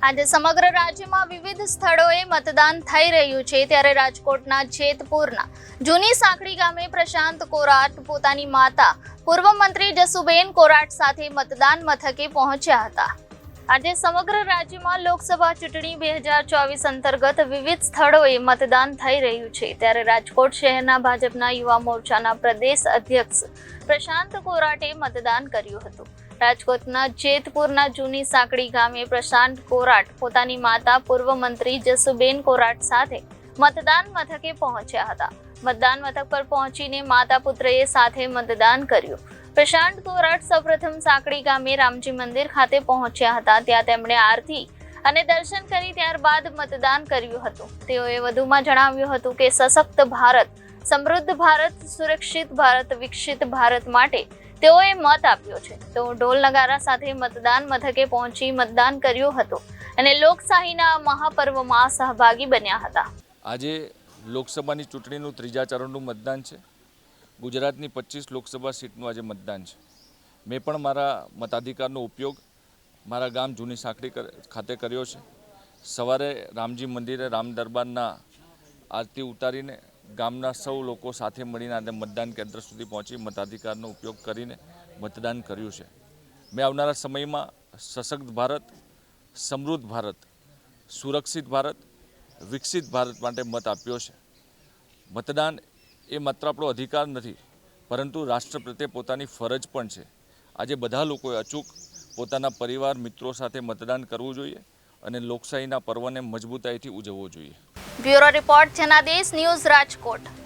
આજે સમગ્ર રાજ્યમાં વિવિધ સ્થળોએ મતદાન થઈ રહ્યું છે, ત્યારે રાજકોટના જેતપુરના જૂની સાંકડી ગામે પ્રશાંત કોરાટ પોતાની માતા પૂર્વ મંત્રી જસુબેન કોરાટ સાથે મતદાન મથકે પહોંચ્યા હતા। આજે સમગ્ર રાજ્યમાં લોકસભા ચૂંટણી 2024 અંતર્ગત વિવિધ સ્થળોએ મતદાન થઈ રહ્યું છે, ત્યારે રાજકોટ શહેરના ભાજપના યુવા મોરચાના પ્રદેશ અધ્યક્ષ પ્રશાંત કોરાટે મતદાન કર્યું હતું। રાજકોટના જેતપુરના જૂની સાંકડી ગામે પ્રશાંત કોરાટ પોતાની માતા પૂર્વ મંત્રી જસુબેન કોરાટ સાથે મતદાન મથકે પહોંચ્યા હતા। મતદાન મથક પર પહોંચીને માતા પુત્રએ સાથે મતદાન કર્યું। પ્રશાંત કોરાટ સૌપ્રથમ સાંકડી ગામે રામજી મંદિર ખાતે પહોંચ્યા હતા, ત્યાં તેમણે આરતી અને દર્શન કરી ત્યારબાદ મતદાન કર્યું હતું। તેઓએ વધુમાં જણાવ્યું હતું કે સશક્ત ભારત, સમૃદ્ધ ભારત, સુરક્ષિત ભારત, વિકસિત ભારત માટે તેઓએ મત આપ્યો છે। તેઓ ઢોલ નગારા સાથે મતદાન મથકે પહોંચી મતદાન કર્યું હતું અને લોકશાહીના મહાપર્વમાં સહભાગી બન્યા હતા। આજે લોકસભાની ચૂંટણીનું ત્રીજા ચરણનું મતદાન છે। ગુજરાતની 25 લોકસભા સીટનું આજે મતદાન છે। મેં પણ મારા મતાધિકારનો ઉપયોગ મારા ગામ જૂની સાંકડી ખાતે કર્યો છે। સવારે રામજી મંદિરે રામ દરબારના આરતી ઉતારીને ગામના સૌ લોકો સાથે મળીને આજે મતદાન કેન્દ્ર સુધી પહોંચી મતાધિકારનો ઉપયોગ કરીને મતદાન કર્યું છે। મેં આવનારા સમયમાં સશક્ત ભારત, સમૃદ્ધ ભારત, સુરક્ષિત ભારત, વિકસિત ભારત માટે મત આપ્યો છે। મતદાન એ માત્ર આપણો અધિકાર નથી, પરંતુ રાષ્ટ્ર પ્રત્યે પોતાની ફરજ પણ છે। આજે બધા લોકોએ અચૂક પોતાના પરિવાર મિત્રો સાથે મતદાન કરવું જોઈએ અને લોકશાહીના પર્વને મજબૂતાઈથી ઉજવવો જોઈએ। Bureau report Janadesh news, Rajkot.